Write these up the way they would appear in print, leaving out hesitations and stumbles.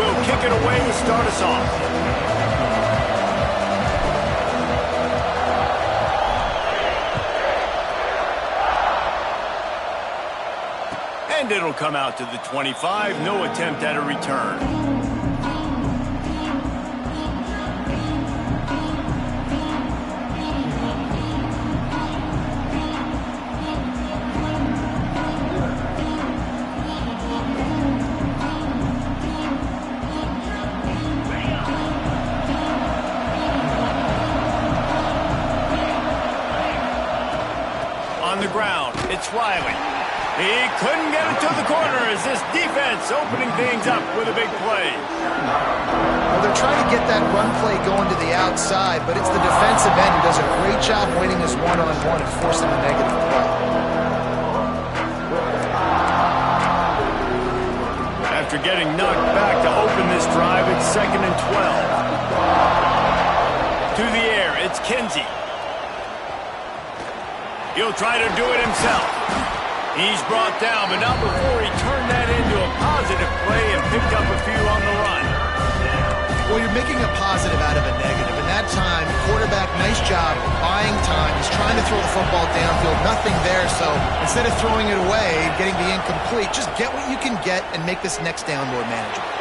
will kick it away to start us off. And it'll come out to the 25. No attempt at a return. The ground. It's Riley. He couldn't get it to the corner as this defense opening things up with a big play. Well, they're trying to get that run play going to the outside, but it's the defensive end who does a great job winning his one-on-one and forcing the negative play. After getting knocked back to open this drive, it's 2nd and 12. To the air, it's Kinsey. He'll try to do it himself. He's brought down, but not before he turned that into a positive play and picked up a few on the run. Well, you're making a positive out of a negative. And that time, quarterback, nice job buying time. He's trying to throw the football downfield. Nothing there, so instead of throwing it away, getting the incomplete, just get what you can get and make this next down more manageable.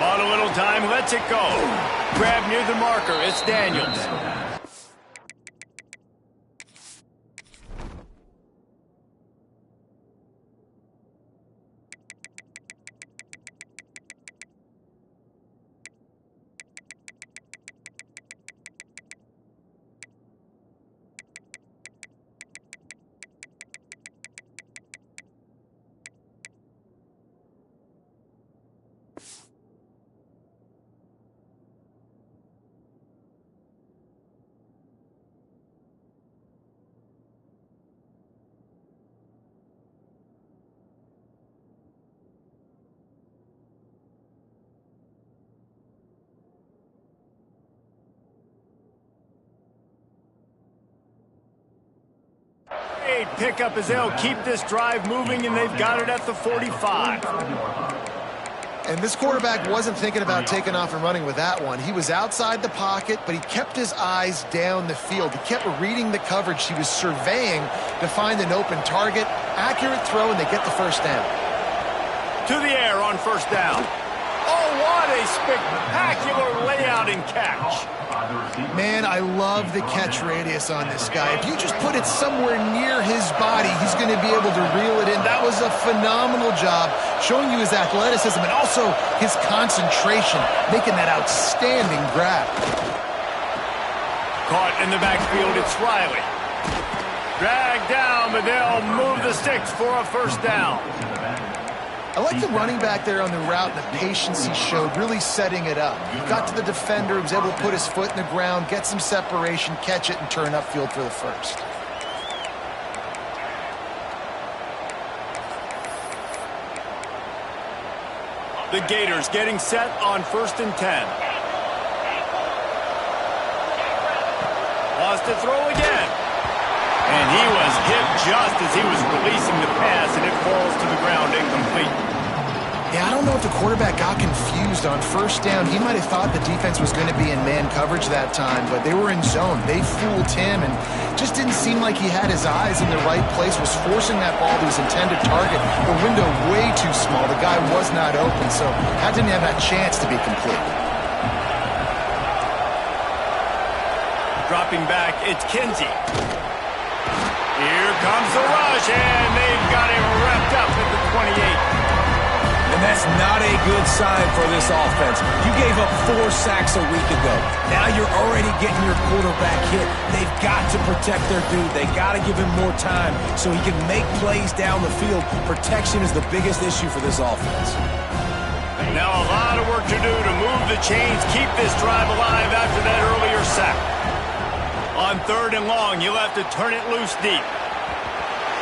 Bought a little time, lets it go. Grab near the marker, it's Daniels. Pick up as they'll keep this drive moving, and they've got it at the 45. And this quarterback wasn't thinking about taking off and running with that one. He was outside the pocket, but he kept his eyes down the field. He kept reading the coverage. He was surveying to find an open target. Accurate throw, and they get the first down. To the air on first down. Oh, what a spectacular layout and catch. Man, I love the catch radius on this guy. If you just put it somewhere near his body, he's going to be able to reel it in. That was a phenomenal job, showing you his athleticism and also his concentration, making that outstanding grab. Caught in the backfield, it's Riley. Dragged down, but they'll move the sticks for a first down. I like the running back there on the route and the patience he showed, really setting it up. Got to the defender, was able to put his foot in the ground, get some separation, catch it, and turn upfield for the first. The Gators getting set on 1st and 10. Wants to throw again. And he was hit just as he was releasing the pass, and it falls to the ground incomplete. Yeah, I don't know if the quarterback got confused on first down. He might have thought the defense was going to be in man coverage that time, but they were in zone. They fooled him, and just didn't seem like he had his eyes in the right place, was forcing that ball to his intended target. The window way too small. The guy was not open, so that didn't have that chance to be complete. Dropping back, it's Kinsey. Here comes the rush, and they've got him wrapped up at the 28. And that's not a good sign for this offense. You gave up 4 sacks a week ago. Now you're already getting your quarterback hit. They've got to protect their dude. They got to give him more time so he can make plays down the field. Protection is the biggest issue for this offense. Now a lot of work to do to move the chains, keep this drive alive after that earlier sack. On 3rd and long, you'll have to turn it loose deep.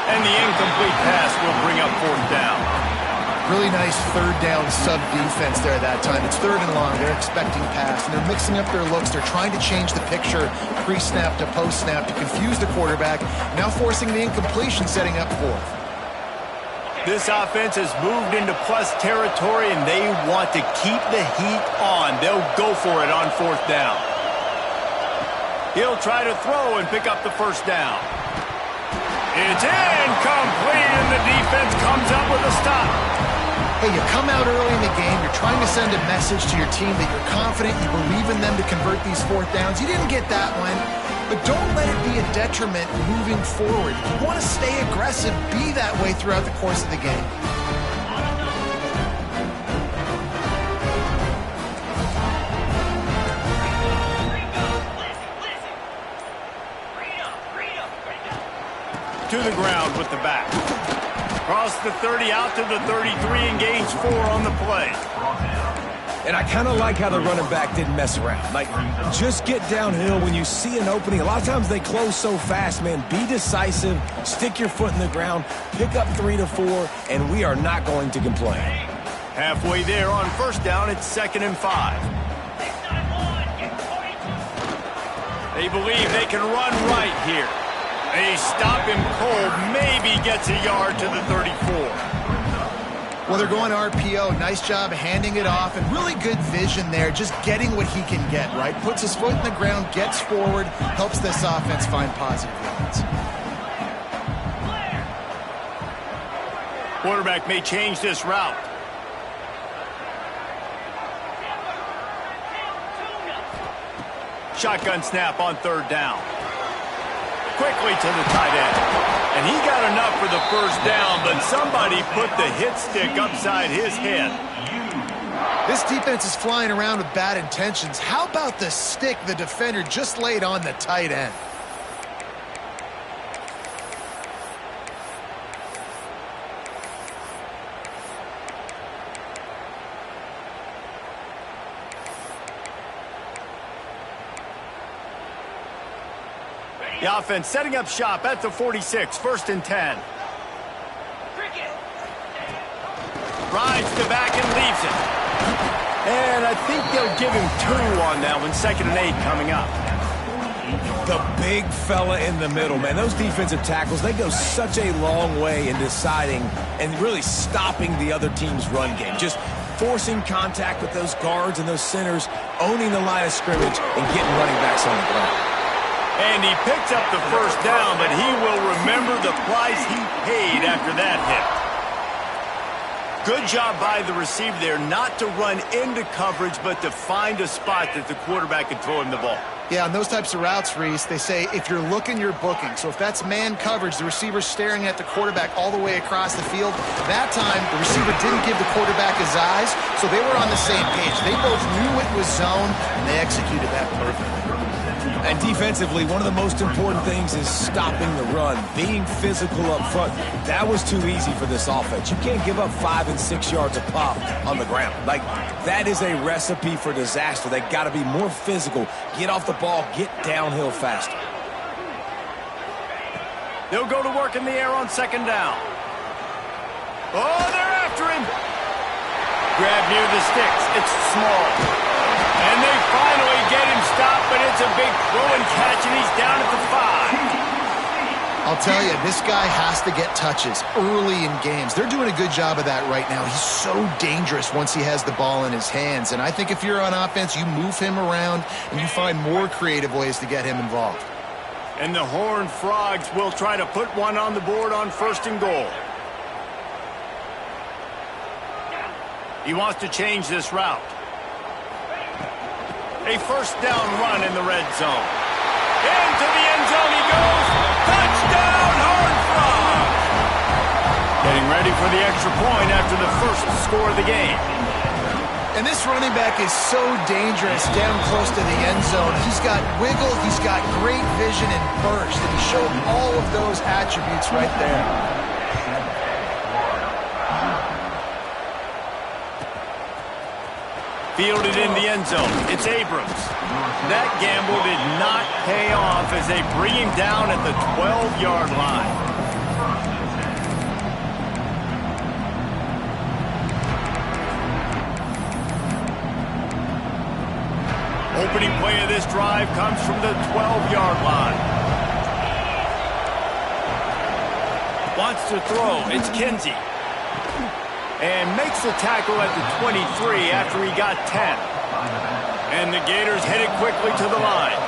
And the incomplete pass will bring up 4th down. Really nice 3rd down sub-defense there that time. It's 3rd and long. They're expecting pass, and they're mixing up their looks. They're trying to change the picture pre-snap to post-snap to confuse the quarterback, now forcing the incompletion, setting up 4th. This offense has moved into plus territory, and they want to keep the heat on. They'll go for it on 4th down. He'll try to throw and pick up the 1st down. It's incomplete, and the defense comes up with a stop. Hey, you come out early in the game, you're trying to send a message to your team that you're confident, you believe in them to convert these 4th downs. You didn't get that one, but don't let it be a detriment moving forward. If you want to stay aggressive, be that way throughout the course of the game. To the ground with the back. Across the 30, out to the 33, and gains 4 on the play. And I kind of like how the running back didn't mess around. Like, just get downhill when you see an opening. A lot of times they close so fast, man. Be decisive, stick your foot in the ground, pick up 3 to 4, and we are not going to complain. Halfway there on 1st down, it's 2nd and 5. They believe they can run right here. They stop him cold, maybe gets a yard to the 34. Well, they're going RPO. Nice job handing it off, and really good vision there, just getting what he can get, right? Puts his foot in the ground, gets forward, helps this offense find positive yards. Quarterback may change this route. Shotgun snap on 3rd down. Quickly to the tight end. And he got enough for the 1st down, but somebody put the hit stick upside his head. This defense is flying around with bad intentions. How about the stick the defender just laid on the tight end? The offense setting up shop at the 46, 1st and 10. Rides the back and leaves it. And I think they'll give him 2 on that one, 2nd and 8 coming up. The big fella in the middle, man. Those defensive tackles, they go such a long way in deciding and really stopping the other team's run game. Just forcing contact with those guards and those centers, owning the line of scrimmage, and getting running backs on the ground. And he picks up the 1st down, but he will remember the price he paid after that hit. Good job by the receiver there not to run into coverage, but to find a spot that the quarterback could throw him the ball. Yeah, on those types of routes, Reese, they say if you're looking, you're booking. So if that's man coverage, the receiver's staring at the quarterback all the way across the field. That time, the receiver didn't give the quarterback his eyes, so they were on the same page. They both knew it was zone, and they executed that perfectly. And defensively, one of the most important things is stopping the run, being physical up front. That was too easy for this offense. You can't give up 5 and 6 yards a pop on the ground. Like, that is a recipe for disaster. They got to be more physical, get off the ball, get downhill faster. They'll go to work in the air on 2nd down. Oh, they're after him. Grab near the sticks. It's small. And they finally get him stopped, but it's a big throw and catch, and he's down at the 5. I'll tell you, this guy has to get touches early in games. They're doing a good job of that right now. He's so dangerous once he has the ball in his hands. And I think if you're on offense, you move him around, and you find more creative ways to get him involved. And the Horned Frogs will try to put one on the board on 1st and goal. He wants to change this route. A 1st down run in the red zone. Into the end zone he goes. Touchdown, Horned Frogs! Getting ready for the extra point after the 1st score of the game. And this running back is so dangerous down close to the end zone. He's got wiggle, he's got great vision and burst, and he showed all of those attributes right there. Fielded in the end zone. It's Abrams. That gamble did not pay off as they bring him down at the 12-yard line. Opening play of this drive comes from the 12-yard line. Wants to throw. It's Kinsey. and makes the tackle at the 23 after he got 10. And the Gators headed quickly to the line.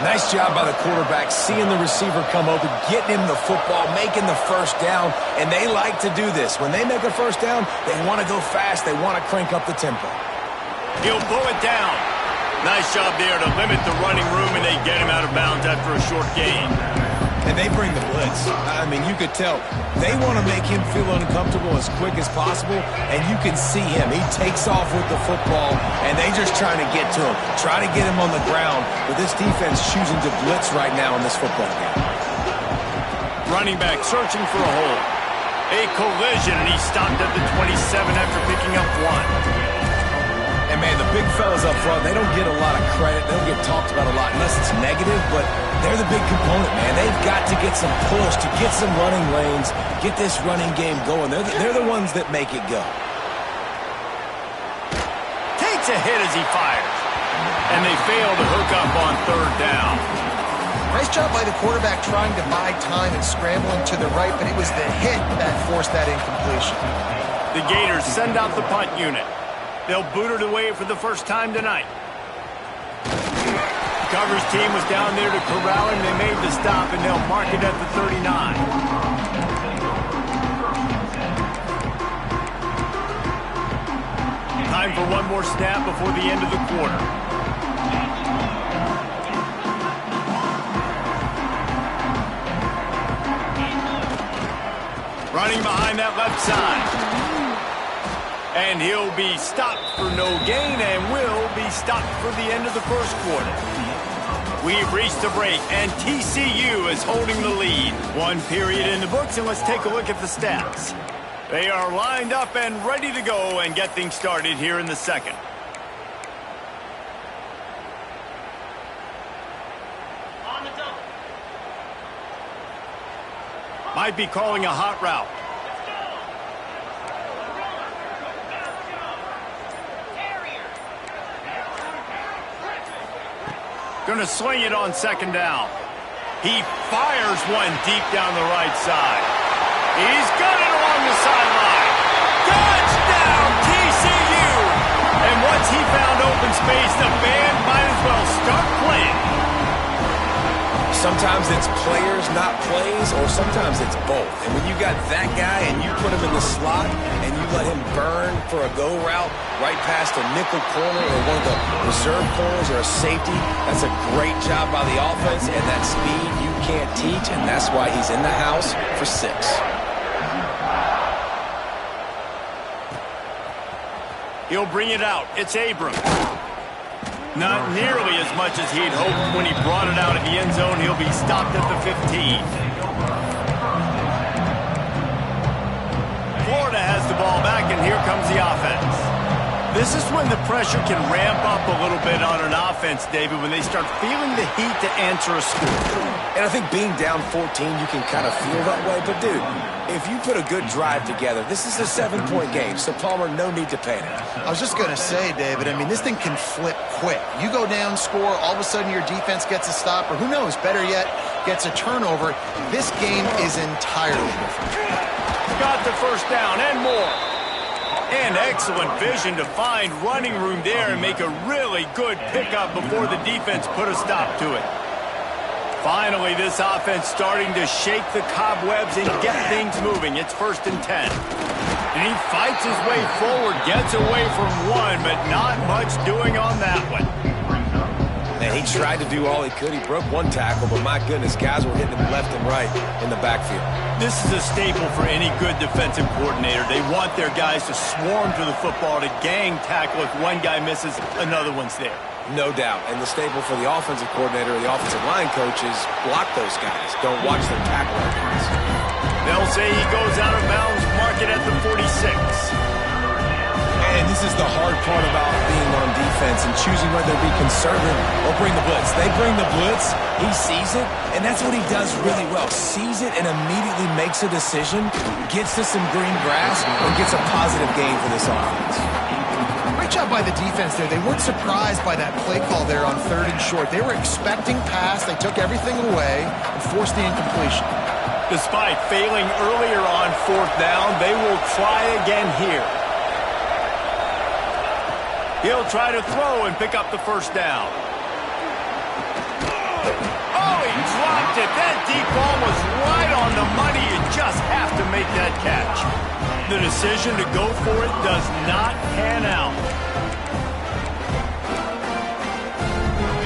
Nice job by the quarterback, seeing the receiver come open, getting him the football, making the first down, and they like to do this. When they make a first down, they want to go fast, they want to crank up the tempo. He'll pull it down. Nice job there to limit the running room, and they get him out of bounds after a short gain. And they bring the blitz. I mean, you could tell they want to make him feel uncomfortable as quick as possible, and you can see him. He takes off with the football, and they just trying to get to him, try to get him on the ground, but this defense choosing to blitz right now in this football game. Running back searching for a hole. A collision, and he stopped at the 27 after picking up 1. And, man, the big fellas up front, they don't get a lot of credit. They don't get talked about a lot unless it's negative, but they're the big component, man. They've got to get some push, to get some running lanes, get this running game going. They're the ones that make it go. Takes a hit as he fires. And they fail to hook up on third down. Nice job by the quarterback trying to buy time and scrambling to the right, but it was the hit that forced that incompletion. The Gators send out the punt unit. They'll boot it away for the first time tonight. Coverage team was down there to corral him. They made the stop, and they'll mark it at the 39. Time for one more snap before the end of the quarter. Running behind that left side. And he'll be stopped for no gain and will be stopped for the end of the first quarter. We've reached the break, and TCU is holding the lead. One period in the books, and let's take a look at the stats. They are lined up and ready to go and get things started here in the second. On the double. Might be calling a hot route. Going to sling it on second down. He fires one deep down the right side. He's got it along the sideline. Touchdown, TCU! And once he found open space, the band might as well start playing. Sometimes it's players, not plays, or sometimes it's both. And when you got that guy and you put him in the slot and you let him burn for a go route right past a nickel corner or one of the reserve corners or a safety, that's a great job by the offense, and that speed you can't teach, and that's why he's in the house for 6. He'll bring it out. It's Abram. Not nearly as much as he'd hoped when he brought it out of the end zone. He'll be stopped at the 15. Florida has the ball back, and here comes the offense. This is when the pressure can ramp up a little bit on an offense, David, when they start feeling the heat to answer a score. And I think being down 14, you can kind of feel that way. But, dude, if you put a good drive together, this is a 7-point game, so, Palmer, no need to panic. I was just going to say, David, I mean, this thing can flip quick. You go down, score, all of a sudden your defense gets a stop, or who knows, better yet, gets a turnover. This game is entirely different. Got the first down and more. And excellent vision to find running room there and make a really good pickup before the defense put a stop to it. Finally, this offense starting to shake the cobwebs and get things moving. It's 1st and 10. And he fights his way forward, gets away from one, but not much doing on that one. And he tried to do all he could. He broke one tackle, but my goodness, guys were hitting him left and right in the backfield. This is a staple for any good defensive coordinator. They want their guys to swarm to the football, to gang tackle. If one guy misses, another one's there. No doubt. And the staple for the offensive coordinator or the offensive line coach is block those guys. Don't watch them tackle our guys. They'll say he goes out of bounds, mark it at the 46. And this is the hard part about being on defense and choosing whether to be conservative or bring the blitz. They bring the blitz, he sees it, and that's what he does really well. Sees it and immediately makes a decision, gets to some green grass, and gets a positive gain for this offense. Great job by the defense there. They weren't surprised by that play call there on 3rd and short. They were expecting pass. They took everything away and forced the incompletion. Despite failing earlier on 4th down, they will try again here. He'll try to throw and pick up the 1st down. Oh, he dropped it. That deep ball was right on the money. You just have to make that catch. The decision to go for it does not pan out.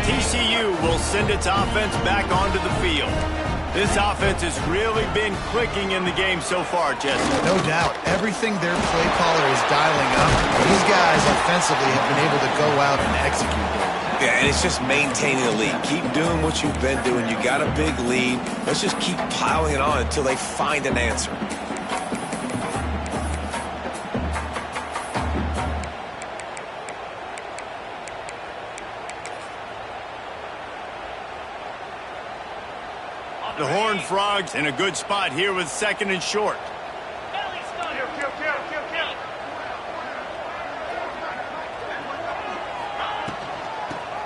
TCU will send its offense back onto the field. This offense has really been clicking in the game so far, Jesse. No doubt. Everything their play caller is dialing up. These guys offensively have been able to go out and execute. Yeah, and it's just maintaining the lead. Keep doing what you've been doing. You got a big lead. Let's just keep piling it on until they find an answer. The Horned Frogs in a good spot here with 2nd and short.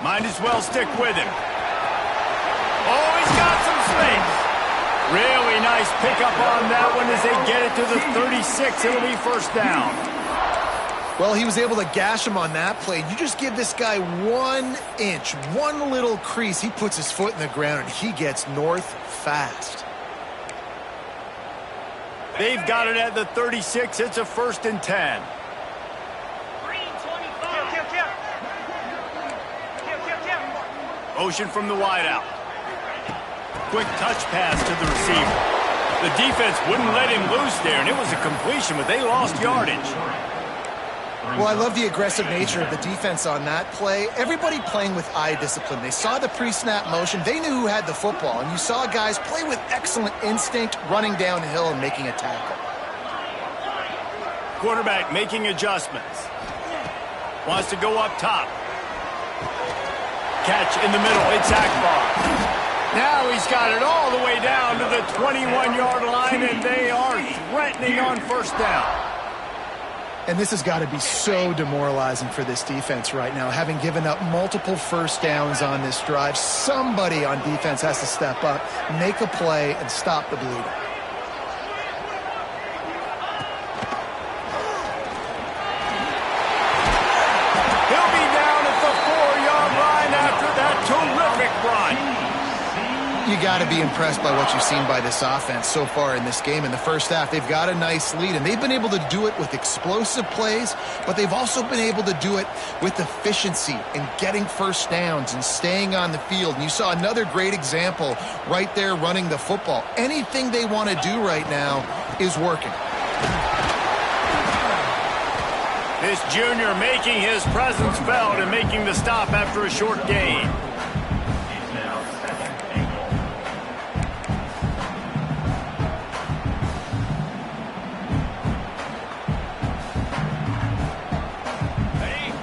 Might as well stick with him. Oh, he's got some space. Really nice pickup on that one as they get it to the 36. It'll be 1st down. Well, he was able to gash him on that play. You just give this guy 1 inch, one little crease. He puts his foot in the ground, and he gets north fast. They've got it at the 36. It's a 1st and 10. Motion from the wideout. Quick touch pass to the receiver. The defense wouldn't let him loose there, and it was a completion, but they lost yardage. Well, I love the aggressive nature of the defense on that play. Everybody playing with eye discipline. They saw the pre-snap motion. They knew who had the football, and you saw guys play with excellent instinct, running downhill and making a tackle. Quarterback making adjustments. Wants to go up top. Catch in the middle. It's Akbar. Now he's got it all the way down to the 21-yard line, and they are threatening on 1st down. And this has got to be so demoralizing for this defense right now. Having given up multiple 1st downs on this drive, somebody on defense has to step up, make a play, and stop the bleeding. He'll be down at the 4-yard line after that terrific run. You got to be impressed by what you've seen by this offense so far in this game. In the 1st half, they've got a nice lead, and they've been able to do it with explosive plays, but they've also been able to do it with efficiency and getting 1st downs and staying on the field. And you saw another great example right there running the football. Anything they want to do right now is working. This junior making his presence felt and making the stop after a short gain.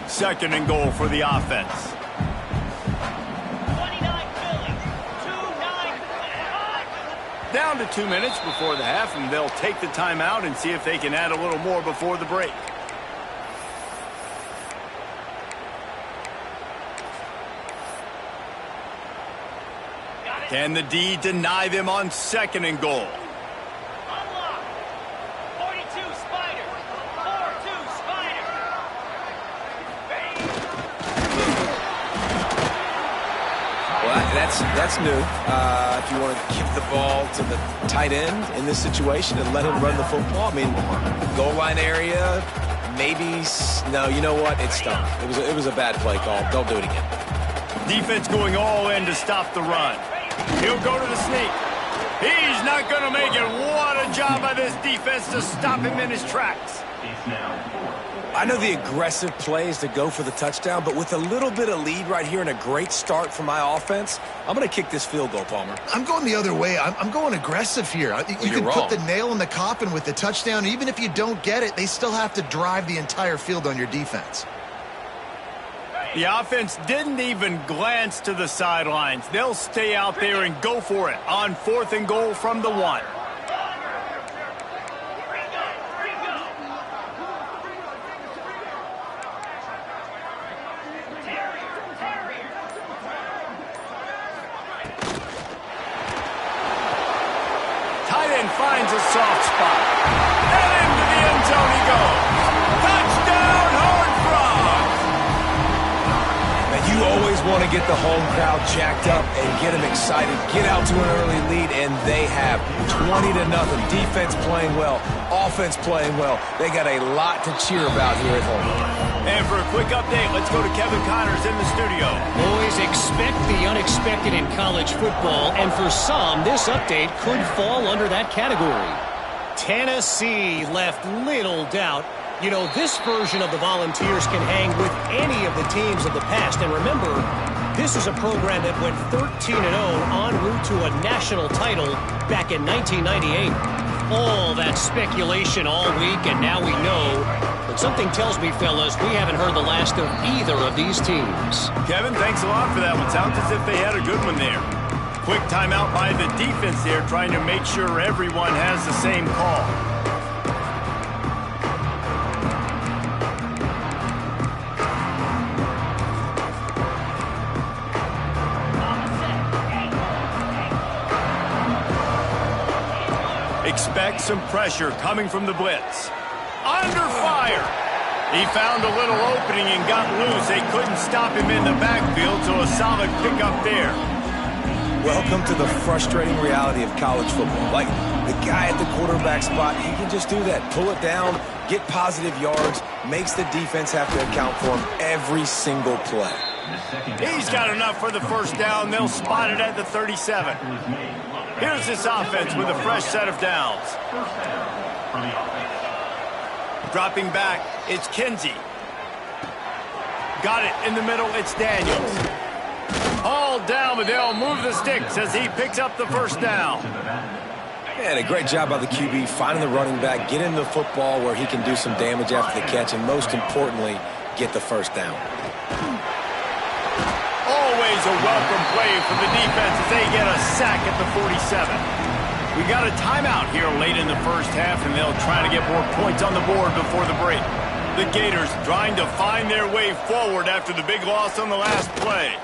Second and goal for the offense. 29 Philly, 2-9. Down to 2 minutes before the half, and they'll take the timeout and see if they can add a little more before the break. Can the D deny them on 2nd and goal? Unlock. 42 Spider. 4-2 Spider. Well, that's new. If you want to give the ball to the tight end in this situation and let him run the football, I mean, goal line area, maybe. No, you know what? It stunk. It was a bad play call. Don't do it again. Defense going all in to stop the run. He'll go to the sneak. He's not going to make it. What a job by this defense to stop him in his tracks. I know the aggressive play is to go for the touchdown, but with a little bit of lead right here and a great start for my offense, I'm going to kick this field goal, Palmer. I'm going the other way. I'm going aggressive here. You can put the nail in the coffin with the touchdown. Even if you don't get it, they still have to drive the entire field on your defense. The offense didn't even glance to the sidelines. They'll stay out there and go for it on 4th and goal from the 1. finds a soft spot. And into the end zone he goes. Touchdown, Horned Frogs! And you always want to get the home crowd jacked up and get them excited. Get out to an early lead, and they have 20-0. Defense playing well, offense playing well. They got a lot to cheer about here at home. And for a quick update, let's go to Kevin Connors in the studio. Boys, expect the unexpected in college football, and for some, this update could fall under that category. Tennessee left little doubt. You know, this version of the Volunteers can hang with any of the teams of the past. And remember, this is a program that went 13-0 en route to a national title back in 1998. All that speculation all week, and now we know. But something tells me, fellas, we haven't heard the last of either of these teams. Kevin, thanks a lot for that one. Sounds as if they had a good one there. Quick timeout by the defense there, trying to make sure everyone has the same call. Expect some pressure coming from the blitz. Under fire. He found a little opening and got loose. They couldn't stop him in the backfield, so a solid pickup there. Welcome to the frustrating reality of college football. Like, the guy at the quarterback spot, he can just do that. Pull it down, get positive yards, makes the defense have to account for him every single play. He's got enough for the first down. They'll spot it at the 37. Here's this offense with a fresh set of downs. Dropping back, it's Kinsey. Got it in the middle, it's Daniels. All down, but they'll move the sticks as he picks up the first down. And a great job by the QB finding the running back, get him the football where he can do some damage after the catch, and most importantly, get the first down. Always a welcome play for the defense as they get a sack at the 47. We got a timeout here late in the first half, and they'll try to get more points on the board before the break. The Gators trying to find their way forward after the big loss on the last play.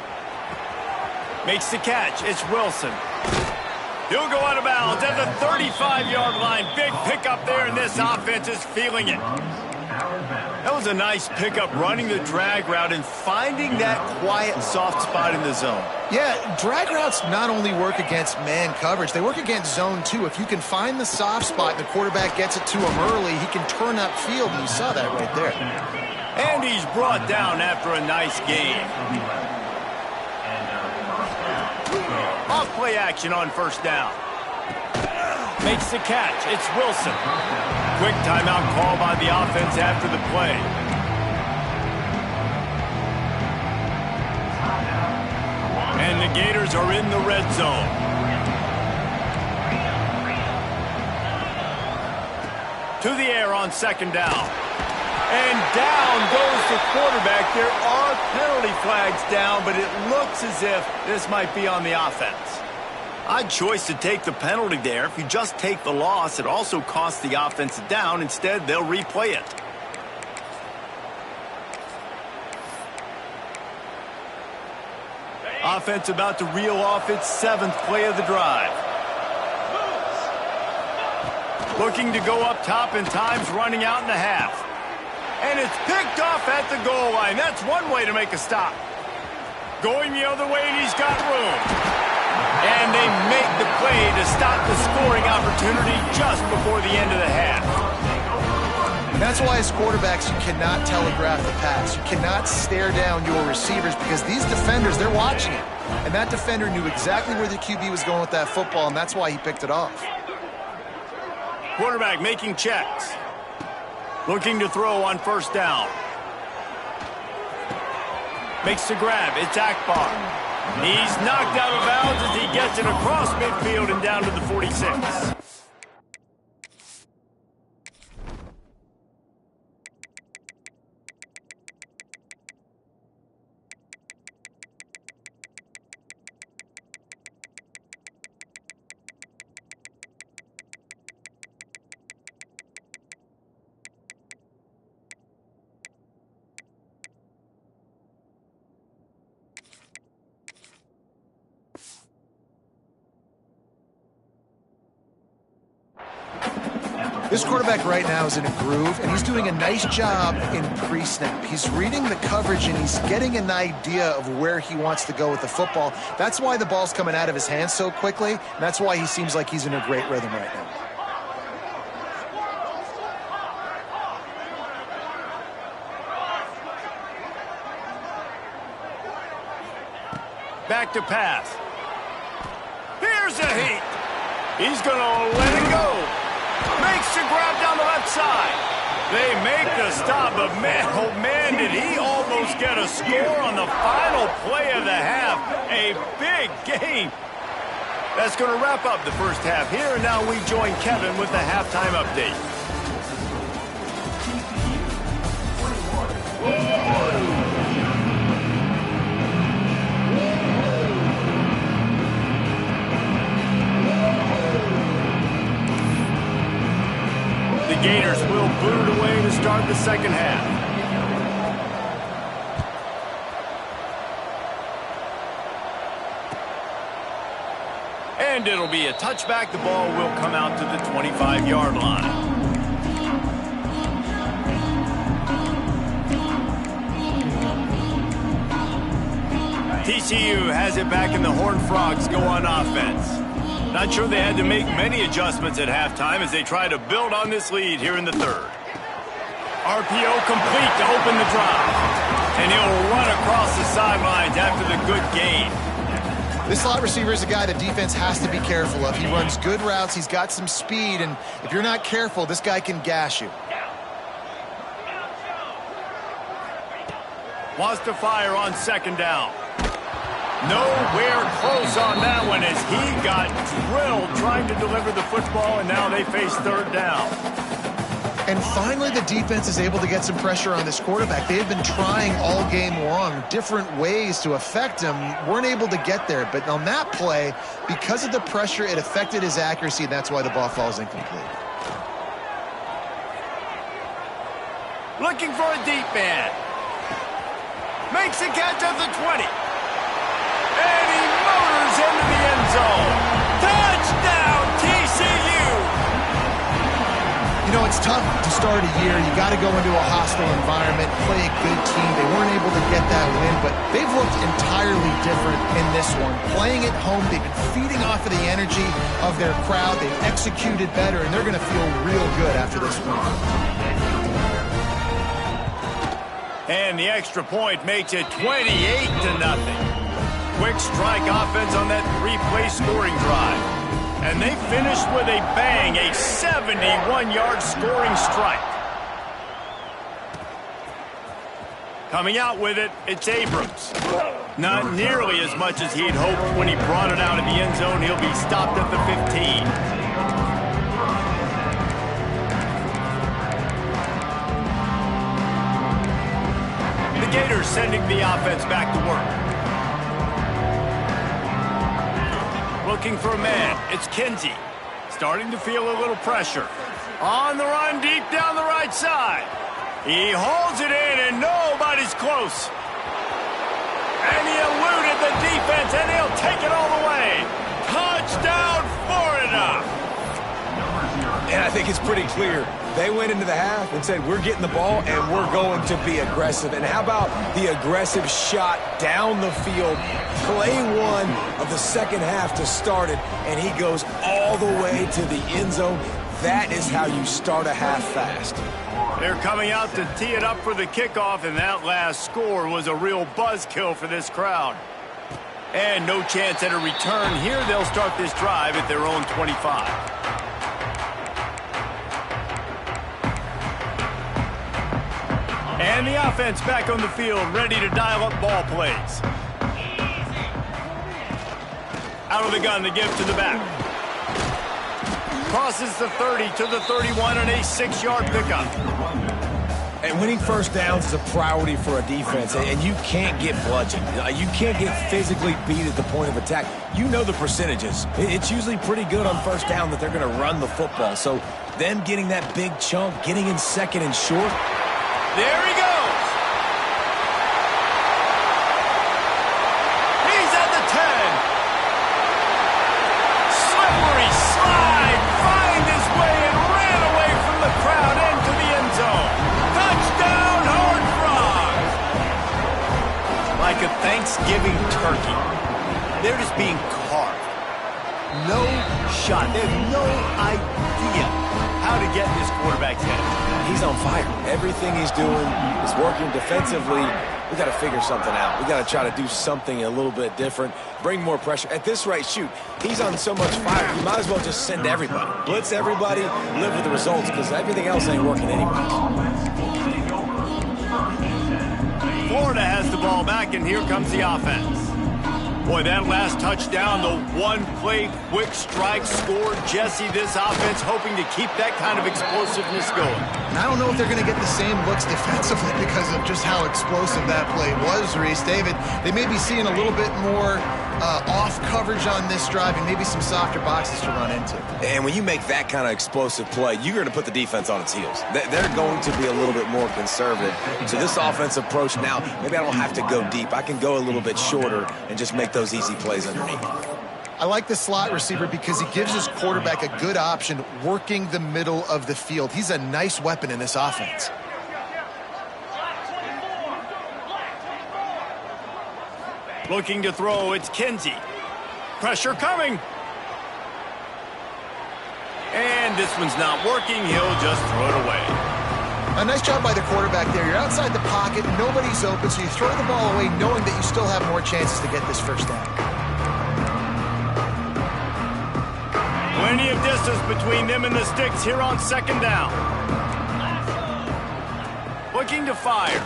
Makes the catch. It's Wilson. He'll go out of bounds at the 35-yard line. Big pickup there, and this offense is feeling it. That was a nice pickup, running the drag route and finding that quiet, soft spot in the zone. Yeah, drag routes not only work against man coverage, they work against zone too. If you can find the soft spot and the quarterback gets it to him early, he can turn upfield, and you saw that right there. And he's brought down after a nice game. Off play action on first down. Makes the catch. It's Wilson. Quick timeout call by the offense after the play. And the Gators are in the red zone. To the air on second down. And down goes the quarterback. There are penalty flags down, but it looks as if this might be on the offense. Odd choice to take the penalty there. If you just take the loss, it also costs the offense down. Instead, they'll replay it. Offense about to reel off its 7th play of the drive. Looking to go up top, and time's running out in the half. And it's picked off at the goal line. That's one way to make a stop. Going the other way, and he's got room. And they make the play to stop the scoring opportunity just before the end of the half. And that's why as quarterbacks, you cannot telegraph the pass. You cannot stare down your receivers because these defenders, they're watching it. And that defender knew exactly where the QB was going with that football, and that's why he picked it off. Quarterback making checks. Looking to throw on first down. Makes the grab. It's Akbar. He's knocked out of bounds as he gets it across midfield and down to the 46. This quarterback right now is in a groove, and he's doing a nice job in pre-snap. He's reading the coverage, and he's getting an idea of where he wants to go with the football. That's why the ball's coming out of his hands so quickly, and that's why he seems like he's in a great rhythm right now. Back to pass. Here's a heat. He's going to let it go. Makes the grab down the left side. They make the stop, but man, oh man, did he almost get a score on the final play of the half. A big game. That's going to wrap up the first half here, and now we join Kevin with the halftime update. The Gators will boot it away to start the second half. And it'll be a touchback. The ball will come out to the 25-yard line. TCU has it back, and the Horned Frogs go on offense. Not sure they had to make many adjustments at halftime as they try to build on this lead here in the third. RPO complete to open the drive. And he'll run across the sidelines after the good gain. This slot receiver is a guy the defense has to be careful of. He runs good routes, he's got some speed, and if you're not careful, this guy can gash you. Wants to fire on second down. Nowhere close on that one as he got drilled trying to deliver the football, and now they face third down. And finally, the defense is able to get some pressure on this quarterback. They have been trying all game long different ways to affect him. Weren't able to get there, but on that play, because of the pressure, it affected his accuracy, and that's why the ball falls incomplete. Looking for a deep man. Makes a catch at the 20. And he motors into the end zone. Touchdown, TCU! You know, it's tough to start a year. You got to go into a hostile environment, play a good team. They weren't able to get that win, but they've looked entirely different in this one. Playing at home, they've been feeding off of the energy of their crowd. They've executed better, and they're going to feel real good after this win. And the extra point makes it 28-0. Quick strike offense on that three-play scoring drive. And they finished with a bang, a 71-yard scoring strike. Coming out with it, it's Abrams. Not nearly as much as he'd hoped when he brought it out of the end zone. He'll be stopped at the 15. The Gators sending the offense back to work. Looking for a man. It's Kinsey. Starting to feel a little pressure. On the run deep down the right side. He holds it in and nobody's close. And he eluded the defense and he'll take it all the way. Touchdown, Florida. And I think it's pretty clear. They went into the half and said, we're getting the ball and we're going to be aggressive. And how about the aggressive shot down the field? Play one of the second half to start it, and he goes all the way to the end zone. That is how you start a half fast. They're coming out to tee it up for the kickoff, and that last score was a real buzzkill for this crowd. And no chance at a return here. They'll start this drive at their own 25. And the offense back on the field, ready to dial up ball plays. Out of the gun, the give to the back. Crosses the 30 to the 31 and a 6-yard pickup. And winning first downs is a priority for a defense, and you can't get bludgeoned. You can't get physically beat at the point of attack. You know the percentages. It's usually pretty good on first down that they're going to run the football. So them getting that big chunk, getting in second and short. There he goes. He's at the 10. Slippery slide, find his way and ran away from like a Thanksgiving turkey. They're just being carved. No shot. They have no idea how to get in this quarterback's head. He's on fire. Everything he's doing is working defensively. We got to figure something out. We got to try to do something a little bit different, bring more pressure. At this rate, shoot, he's on so much fire, you might as well just send everybody. Blitz everybody, live with the results, because everything else ain't working anyways. Florida has the ball back, and here comes the offense. Boy, that last touchdown, the one-play quick strike scored. Jesse, this offense hoping to keep that kind of explosiveness going. And I don't know if they're going to get the same looks defensively because of just how explosive that play was, Reese. David, they may be seeing a little bit more off coverage on this drive and maybe some softer boxes to run into. And when you make that kind of explosive play, you're going to put the defense on its heels. They're going to be a little bit more conservative. So this offensive approach now, maybe I don't have to go deep. I can go a little bit shorter and just make those easy plays underneath. I like the slot receiver because he gives his quarterback a good option working the middle of the field. He's a nice weapon in this offense. Looking to throw, it's Kinsey. Pressure coming. And this one's not working. He'll just throw it away. A nice job by the quarterback there. You're outside the pocket, nobody's open, so you throw the ball away knowing that you still have more chances to get this first down. Plenty of distance between them and the sticks here on second down. Looking to fire.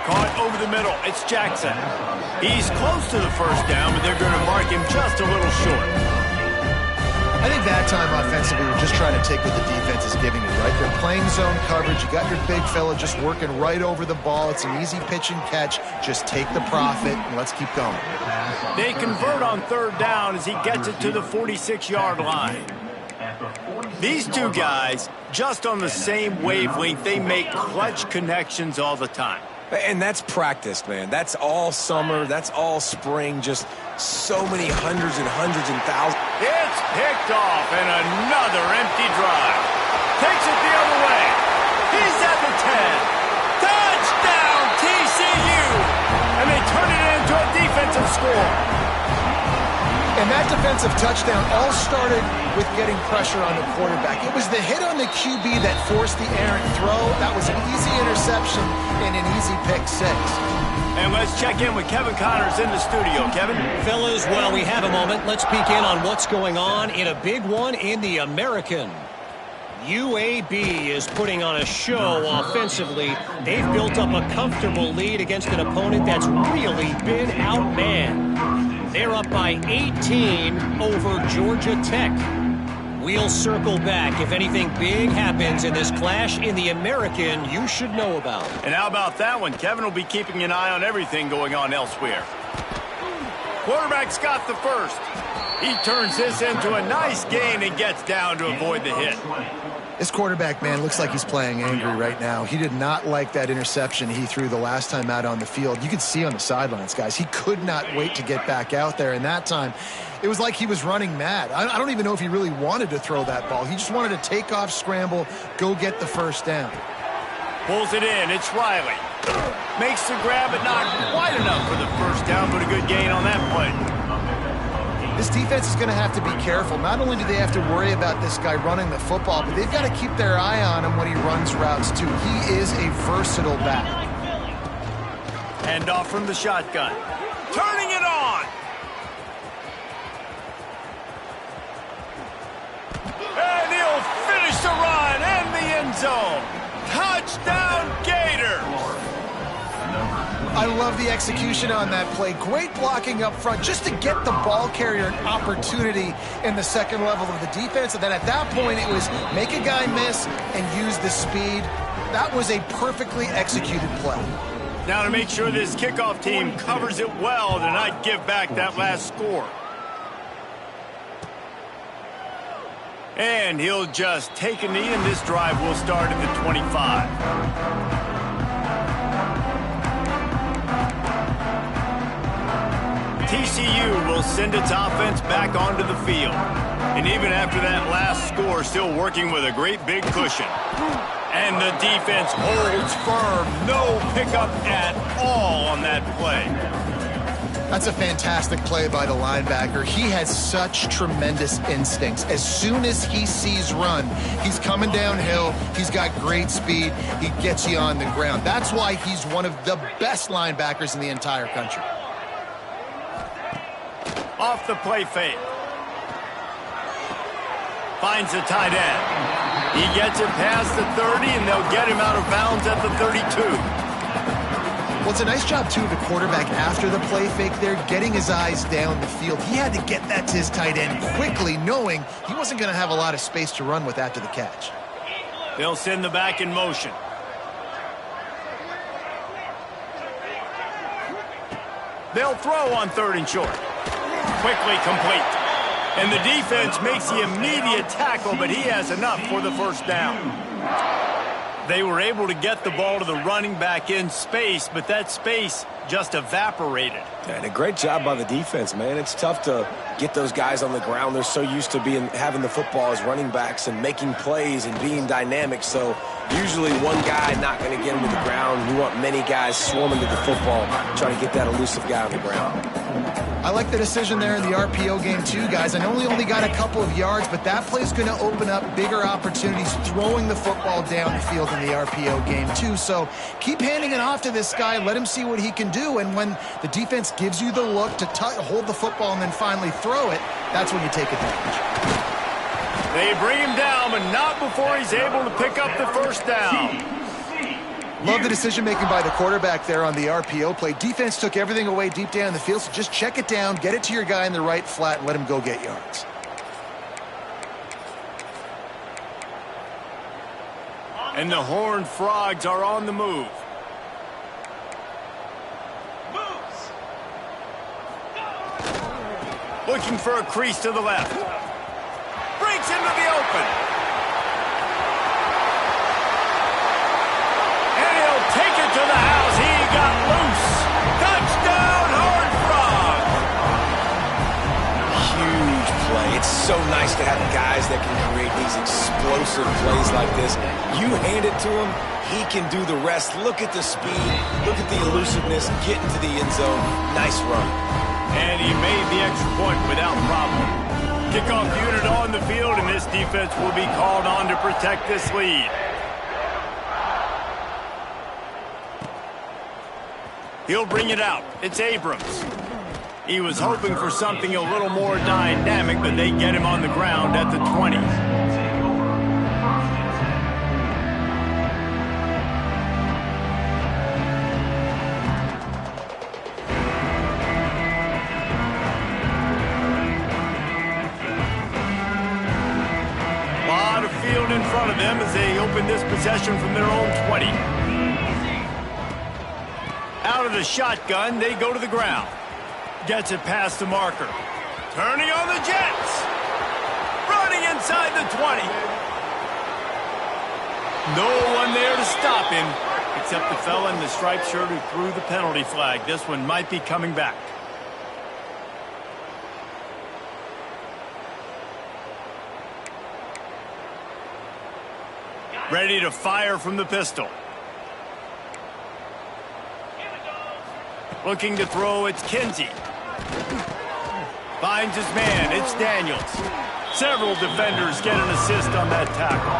Caught over the middle. It's Jackson. He's close to the first down, but they're going to mark him just a little short. I think that time offensively, we're just trying to take what the defense is giving you, right? They're playing zone coverage. You got your big fella just working right over the ball. It's an easy pitch and catch. Just take the profit, and let's keep going. They convert on third down as he gets it to the 46-yard line. These two guys, just on the same wavelength, they make clutch connections all the time. And that's practiced, man. That's all summer. That's all spring. Just so many hundreds and thousands. It's picked off, and another empty drive. Takes it the other way. He's at the 10. Touchdown, TCU! And they turn it into a defensive score. And that defensive touchdown all started with getting pressure on the quarterback. It was the hit on the QB that forced the errant throw. That was an easy interception and an easy pick six. And let's check in with Kevin Connors in the studio. Kevin? Fellas, while we have a moment, let's peek in on what's going on in a big one in the American. UAB is putting on a show offensively. They've built up a comfortable lead against an opponent that's really been outmanned. They're up by 18 over Georgia Tech. We'll circle back if anything big happens in this clash in the American you should know about. And how about that one? Kevin will be keeping an eye on everything going on elsewhere. Quarterback's got the first. He turns this into a nice gain and gets down to avoid the hit. This quarterback, man, looks like he's playing angry right now. He did not like that interception he threw the last time out on the field. You could see on the sidelines, guys. He could not wait to get back out there, and that time it was like he was running mad. I don't even know if he really wanted to throw that ball. He just wanted to take off, scramble, go get the first down. Pulls it in. It's Riley. Makes the grab, but not quite enough for the first down, but a good gain on that play. This defense is going to have to be careful. Not only do they have to worry about this guy running the football, but they've got to keep their eye on him when he runs routes, too. He is a versatile back. Hand off from the shotgun. Turning it on. And he'll finish the run and the end zone. Touchdown, Gators. I love the execution on that play. Great blocking up front just to get the ball carrier an opportunity in the second level of the defense. And then at that point, it was make a guy miss and use the speed. That was a perfectly executed play. Now to make sure this kickoff team covers it well to not give back that last score. And he'll just take a knee, and this drive will start at the 25. TCU will send its offense back onto the field. And even after that last score, still working with a great big cushion. And the defense holds firm. No pickup at all on that play. That's a fantastic play by the linebacker. He has such tremendous instincts. As soon as he sees run, he's coming downhill. He's got great speed. He gets you on the ground. That's why he's one of the best linebackers in the entire country. Off the play fake. Finds the tight end. He gets it past the 30, and they'll get him out of bounds at the 32. Well, it's a nice job, too, of the quarterback after the play fake there, getting his eyes down the field. He had to get that to his tight end quickly, knowing he wasn't going to have a lot of space to run with after the catch. They'll send the back in motion. They'll throw on 3rd and short. Quickly complete. And the defense makes the immediate tackle, but he has enough for the first down. They were able to get the ball to the running back in space, but that space just evaporated. And a great job by the defense, man. It's tough to get those guys on the ground. They're so used to having the football as running backs and making plays and being dynamic. So usually one guy not going to get him to the ground. You want many guys swarming to the football, trying to get that elusive guy on the ground. I like the decision there in the RPO game too, guys. I know he only got a couple of yards, but that play's going to open up bigger opportunities throwing the football down the field in the RPO game too. So keep handing it off to this guy. Let him see what he can do. And when the defense gives you the look to hold the football and then finally throw it, that's when you take advantage. They bring him down, but not before he's able to pick up the first down. Love the decision-making by the quarterback there on the RPO play. Defense took everything away deep down in the field, so just check it down, get it to your guy in the right flat, and let him go get yards. And the Horned Frogs are on the move. Looking for a crease to the left. Breaks into the open. Take it to the house. He got loose. Touchdown, Horned Frogs. Huge play. It's so nice to have guys that can create these explosive plays like this. You hand it to him, he can do the rest. Look at the speed. Look at the elusiveness. Get into the end zone. Nice run. And he made the extra point without problem. Kickoff unit on the field, and this defense will be called on to protect this lead. He'll bring it out. It's Abrams. He was hoping for something a little more dynamic, but they get him on the ground at the 20. A lot of field in front of them as they open this possession from their own 20. Out of the shotgun, they go to the ground. Gets it past the marker. Turning on the Jets. Running inside the 20. No one there to stop him, except the fella in the striped shirt who threw the penalty flag. This one might be coming back. Ready to fire from the pistol. Looking to throw, it's Kinsey. Finds his man, it's Daniels. Several defenders get an assist on that tackle.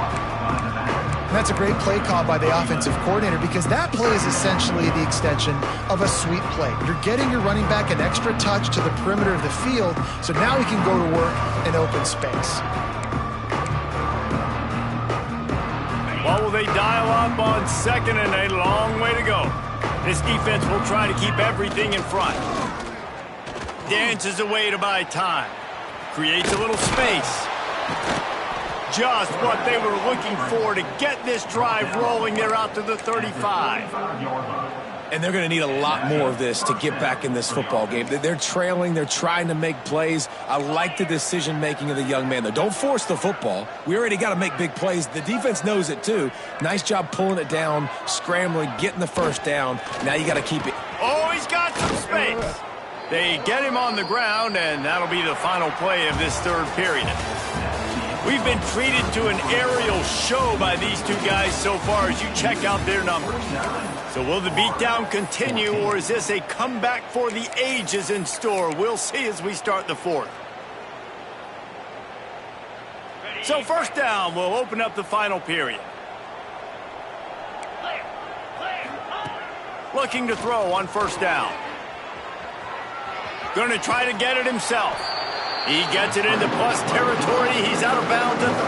And that's a great play call by the offensive coordinator because that play is essentially the extension of a sweep play. You're getting your running back an extra touch to the perimeter of the field, so now he can go to work in open space. What will they dial up on 2nd and a long way to go? This defense will try to keep everything in front. Dances away to buy time. Creates a little space. Just what they were looking for to get this drive rolling. They're out to the 35. And they're going to need a lot more of this to get back in this football game. They're trailing. They're trying to make plays. I like the decision-making of the young man, though. Don't force the football. We already got to make big plays. The defense knows it, too. Nice job pulling it down, scrambling, getting the first down. Now you got to keep it. Oh, he's got some space. They get him on the ground, and that'll be the final play of this third period. We've been treated to an aerial show by these two guys so far as you check out their numbers. So will the beatdown continue, or is this a comeback for the ages in store? We'll see as we start the fourth. So first down, we'll open up the final period. Looking to throw on first down. Going to try to get it himself. He gets it into plus territory. He's out of bounds at the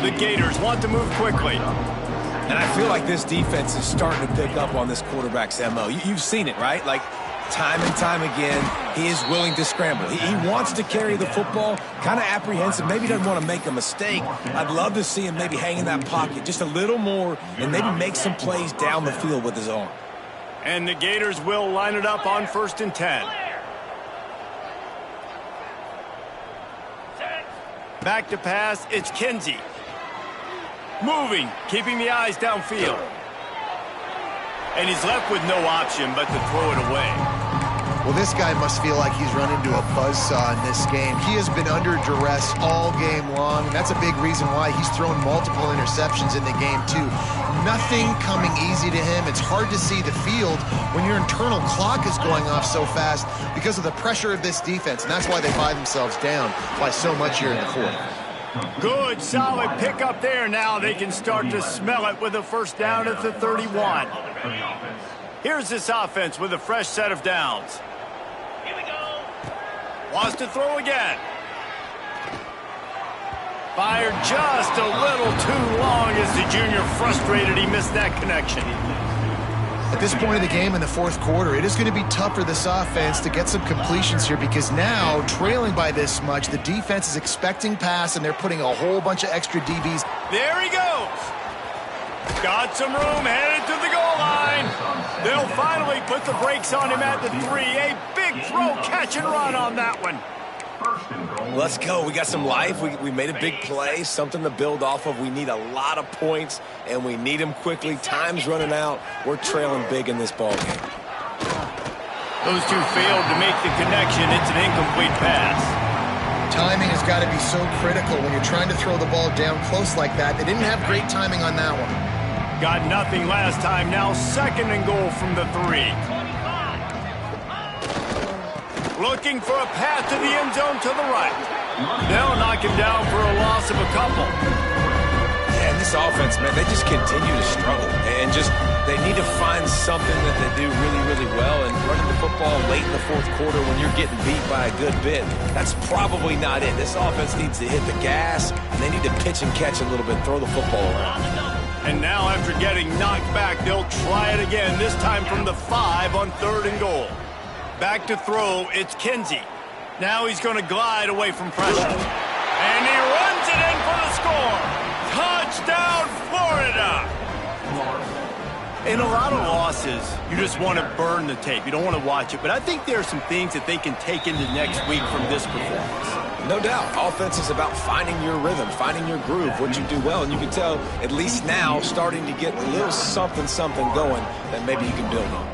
48. The Gators want to move quickly. And I feel like this defense is starting to pick up on this quarterback's MO. You've seen it, right? Like, time and time again, he is willing to scramble. He wants to carry the football, kind of apprehensive, maybe doesn't want to make a mistake. I'd love to see him maybe hang in that pocket just a little more and maybe make some plays down the field with his arm. And the Gators will line it up on 1st and 10. Back to pass, it's Kinsey. Moving, keeping the eyes downfield. And he's left with no option but to throw it away. Well, this guy must feel like he's run into a buzzsaw in this game. He has been under duress all game long. That's a big reason why he's thrown multiple interceptions in the game, too. Nothing coming easy to him. It's hard to see the field when your internal clock is going off so fast because of the pressure of this defense, and that's why they buy themselves down by so much here in the fourth. Good, solid pickup there. Now they can start to smell it with a first down at the 31. Here's this offense with a fresh set of downs. Here we go. Wants to throw again. Fired just a little too long as the junior frustrated. He missed that connection. At this point of the game in the fourth quarter, it is going to be tough for this offense to get some completions here because now, trailing by this much, the defense is expecting pass, and they're putting a whole bunch of extra DBs. There he goes. Got some room, headed to the goal line. They'll finally put the brakes on him at the 3. A big throw, catch and run on that one. Let's go. We got some life. We made a big play, something to build off of. We need a lot of points, and we need them quickly. Time's running out. We're trailing big in this ball game. Those two failed to make the connection. It's an incomplete pass. Timing has got to be so critical when you're trying to throw the ball down close like that. They didn't have great timing on that one. Got nothing last time. Now 2nd and goal from the 3. Looking for a path to the end zone to the right. They'll knock him down for a loss of a couple. Yeah, and this offense, man, they just continue to struggle. And they need to find something that they do really, really well. And running the football late in the fourth quarter when you're getting beat by a good bit, that's probably not it. This offense needs to hit the gas, and they need to pitch and catch a little bit, throw the football around. And now after getting knocked back, they'll try it again, this time from the 5 on 3rd and goal. Back to throw, it's Kinsey. Now he's going to glide away from pressure. And he runs it in for the score. Touchdown, Florida! In a lot of losses, you just want to burn the tape. You don't want to watch it. But I think there are some things that they can take into next week from this performance. No doubt. Offense is about finding your rhythm, finding your groove, what you do well. And you can tell, at least now, starting to get a little something going that maybe you can build on.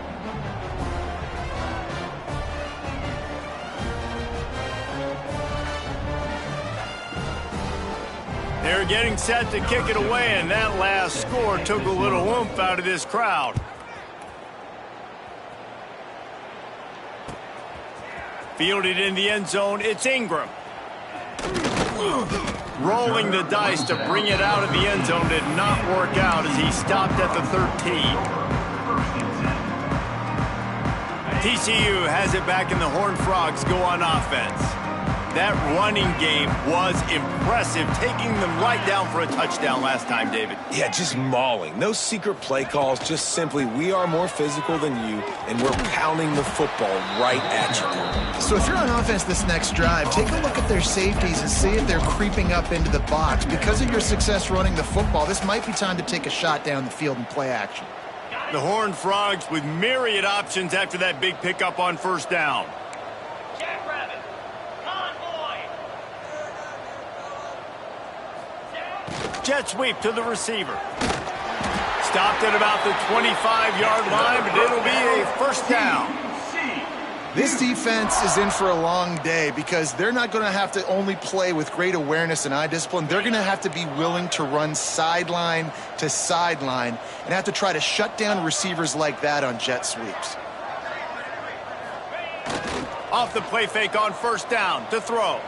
They're getting set to kick it away, and that last score took a little oomph out of this crowd. Fielded in the end zone, it's Ingram. Rolling the dice to bring it out of the end zone did not work out as he stopped at the 13. TCU has it back, and the Horned Frogs go on offense. That running game was impressive, taking them right down for a touchdown last time, David. Yeah, just mauling. No secret play calls, just simply we are more physical than you, and we're pounding the football right at you. So if you're on offense this next drive, take a look at their safeties and see if they're creeping up into the box. Because of your success running the football, this might be time to take a shot down the field and play action. The Horned Frogs with myriad options after that big pickup on first down. Jet sweep to the receiver. Stopped at about the 25-yard line, but it'll be a first down. This defense is in for a long day because they're not going to have to only play with great awareness and eye discipline. They're going to have to be willing to run sideline to sideline and have to try to shut down receivers like that on jet sweeps. Off the play fake on first down to throw.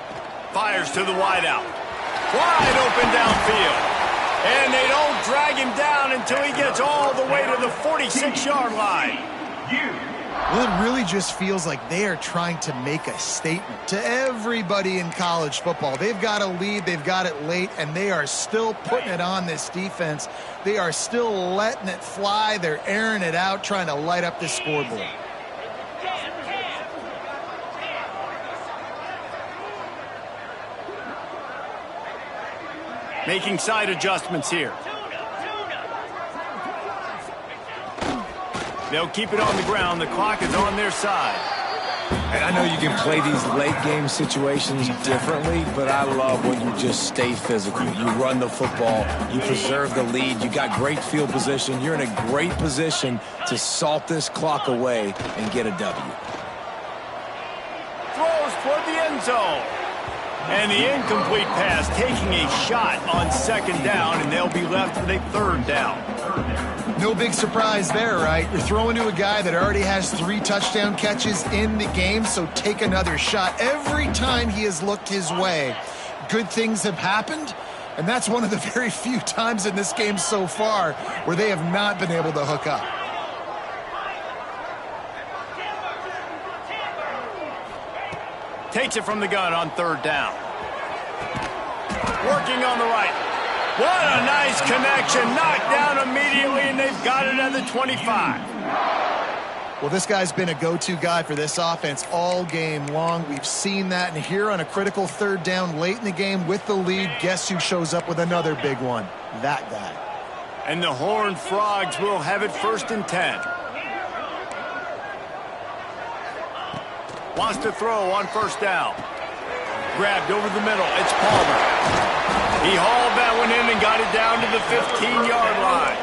Fires to the wideout. Wide open downfield. And they don't drag him down until he gets all the way to the 46-yard line. Well, it really just feels like they are trying to make a statement to everybody in college football. They've got a lead, they've got it late, and they are still putting it on this defense. They are still letting it fly. They're airing it out, trying to light up the scoreboard. Making side adjustments here. They'll keep it on the ground. The clock is on their side. And I know you can play these late game situations differently, but I love when you just stay physical. You run the football, you preserve the lead, you got great field position. You're in a great position to salt this clock away and get a W. Throws toward the end zone. And the incomplete pass taking a shot on second down, and they'll be left with a third down. No big surprise there, right? You're throwing to a guy that already has 3 touchdown catches in the game, so take another shot. Every time he has looked his way, good things have happened, and that's one of the very few times in this game so far where they have not been able to hook up. Takes it from the gun on third down. Working on the right. What a nice connection. Knocked down immediately, and they've got it at the 25. Well, this guy's been a go-to guy for this offense all game long. We've seen that, and here on a critical third down late in the game with the lead, guess who shows up with another big one? That guy. And the Horned Frogs will have it 1st and 10. Wants to throw on first down. Grabbed over the middle. It's Palmer. He hauled that one in and got it down to the 15-yard line.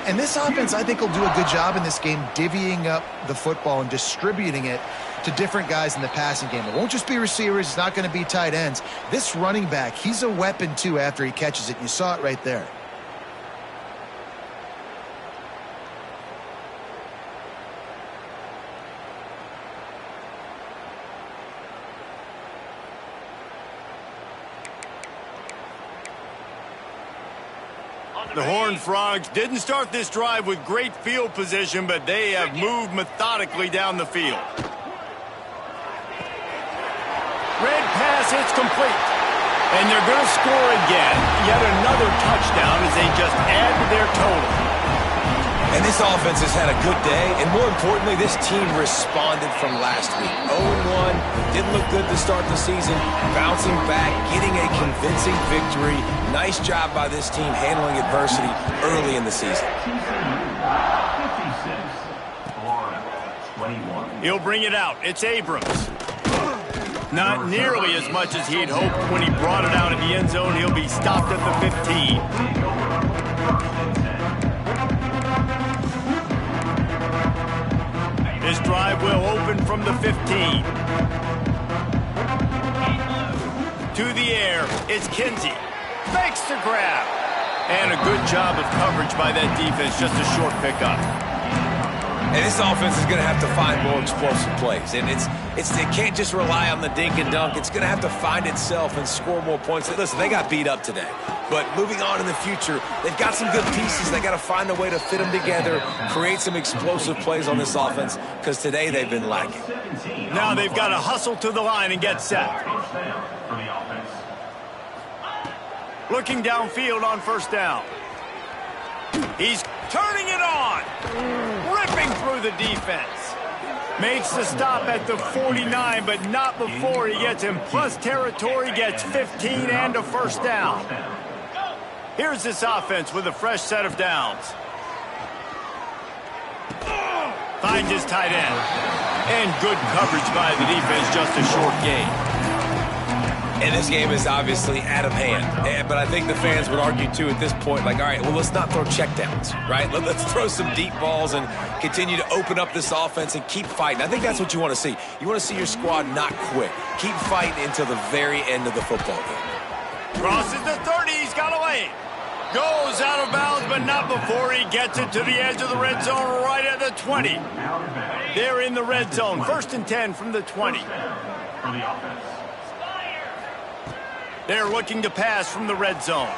And this offense, I think, will do a good job in this game divvying up the football and distributing it to different guys in the passing game. It won't just be receivers. It's not going to be tight ends. This running back, he's a weapon, too, after he catches it. You saw it right there. The Horned Frogs didn't start this drive with great field position, but they have moved methodically down the field. Red pass, it's complete. And they're going to score again. Yet another touchdown as they just add to their total. And this offense has had a good day, and more importantly, this team responded from last week. 0-1, didn't look good to start the season, bouncing back, getting a convincing victory. Nice job by this team handling adversity early in the season. He'll bring it out. It's Abrams. Not nearly as much as he'd hoped when he brought it out in the end zone. He'll be stopped at the 15. This drive will open from the 15. To the air, it's Kinsey. Makes the grab. And a good job of coverage by that defense, just a short pickup. And this offense is going to have to find more explosive plays. And it can't just rely on the dink and dunk. It's going to have to find itself and score more points. Listen, they got beat up today. But moving on in the future, they've got some good pieces. They got to find a way to fit them together, create some explosive plays on this offense, because today they've been lacking. Now they've got to hustle to the line and get set. Looking downfield on first down. He's turning it on. Ripping through the defense. Makes the stop at the 49, but not before he gets in plus territory, gets 15 and a first down. Here's this offense with a fresh set of downs. Finds his tight end. And good coverage by the defense, just a short gain. And this game is obviously out of hand. But I think the fans would argue, too, at this point, like, all right, well, let's not throw checkdowns, right? Let's throw some deep balls and continue to open up this offense and keep fighting. I think that's what you want to see. You want to see your squad not quit. Keep fighting until the very end of the football game. Crosses the 30. He's got away. Goes out of bounds, but not before he gets it to the edge of the red zone right at the 20. They're in the red zone. 1st and 10 from the 20. They're looking to pass from the red zone.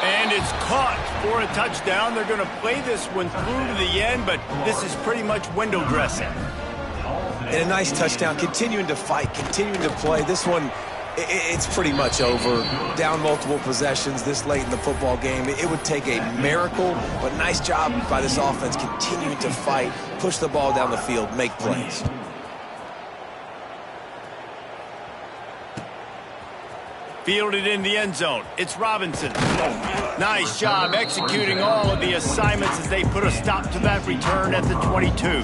And it's caught for a touchdown. They're going to play this one through to the end, but this is pretty much window dressing. And a nice touchdown, continuing to fight, continuing to play. This one, it's pretty much over. Down multiple possessions this late in the football game. It would take a miracle, but nice job by this offense continuing to fight, push the ball down the field, make plays. Fielded in the end zone. It's Robinson. Nice job executing all of the assignments as they put a stop to that return at the 22.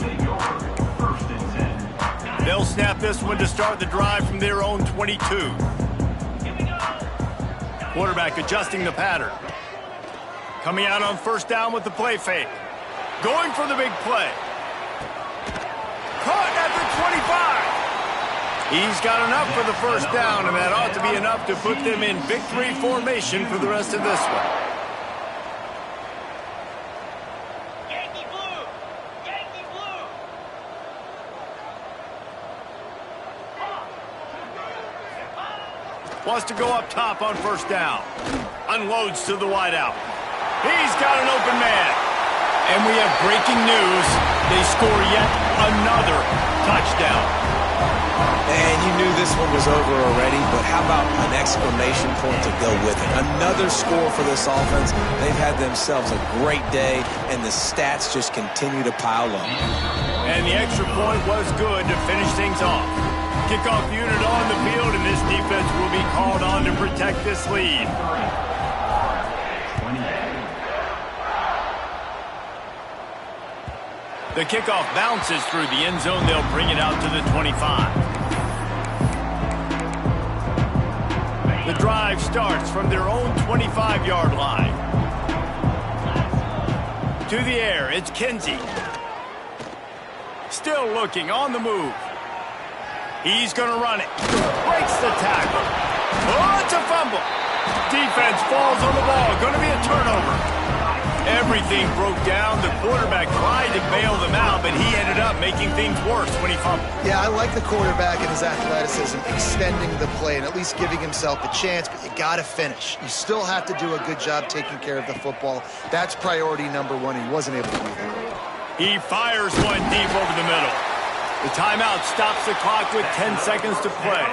They'll snap this one to start the drive from their own 22. Quarterback adjusting the pattern. Coming out on 1st down with the play fake. Going for the big play. Caught at the 25. He's got enough for the 1st down, and that ought to be enough to put them in victory formation for the rest of this one. Yankee blue! Yankee blue! Wants to go up top on 1st down. Unloads to the wideout. He's got an open man. And we have breaking news. They score yet another touchdown. And you knew this one was over already, but how about an exclamation point to go with it? Another score for this offense. They've had themselves a great day, and the stats just continue to pile up. And the extra point was good to finish things off. Kickoff unit on the field, and this defense will be called on to protect this lead. The kickoff bounces through the end zone. They'll bring it out to the 25. The drive starts from their own 25-yard line. To the air, it's Kinsey. Still looking, on the move. He's going to run it. Breaks the tackle. Oh, it's a fumble. Defense falls on the ball. Going to be a turnover. Everything broke down. The quarterback tried to bail them out, but he ended up making things worse when he fumbled. Yeah, I like the quarterback and his athleticism, extending the play and at least giving himself a chance, but you got to finish. You still have to do a good job taking care of the football. That's priority number 1. He wasn't able to do that. He fires one deep over the middle. The timeout stops the clock with 10 seconds to play.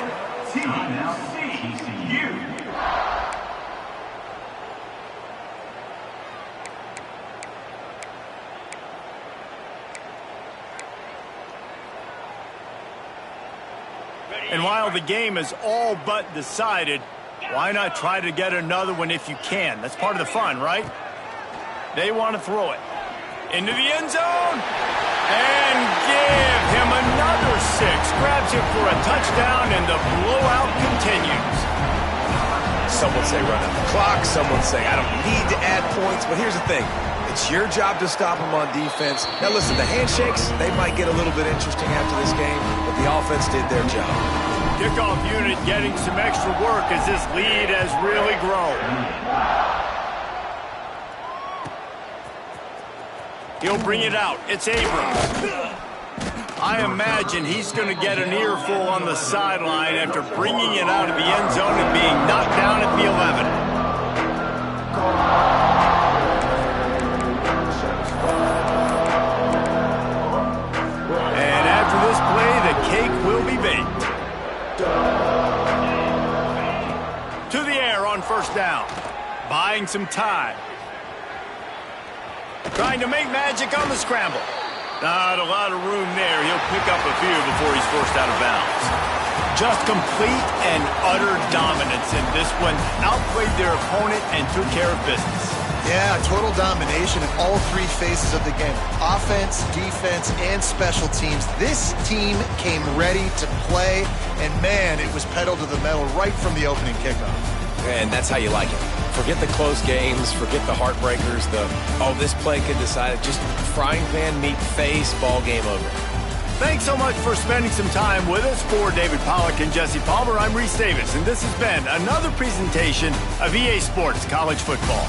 And while the game is all but decided, why not try to get another one if you can? That's part of the fun, right? They want to throw it. Into the end zone. And give him another 6. Grabs it for a touchdown, and the blowout continues. Some would say run out the clock. Some would say I don't need to add points. But here's the thing. It's your job to stop them on defense. Now, listen, the handshakes, they might get a little bit interesting after this game, but the offense did their job. Kickoff unit getting some extra work as this lead has really grown. He'll bring it out. It's Abrams. I imagine he's going to get an earful on the sideline after bringing it out of the end zone and being knocked down at the 11. Cake will be baked. To the air on 1st down. Buying some time. Trying to make magic on the scramble. Not a lot of room there. He'll pick up a few before he's forced out of bounds. Just complete and utter dominance in this one. Outplayed their opponent and took care of business. Yeah, total domination in all three phases of the game. Offense, defense, and special teams. This team came ready to play, and man, it was pedal to the metal right from the opening kickoff. And that's how you like it. Forget the close games, forget the heartbreakers, this play could decide it. Just frying pan, meat face, ball game over. Thanks so much for spending some time with us. For David Pollack and Jesse Palmer, I'm Reese Davis, and this has been another presentation of EA Sports College Football.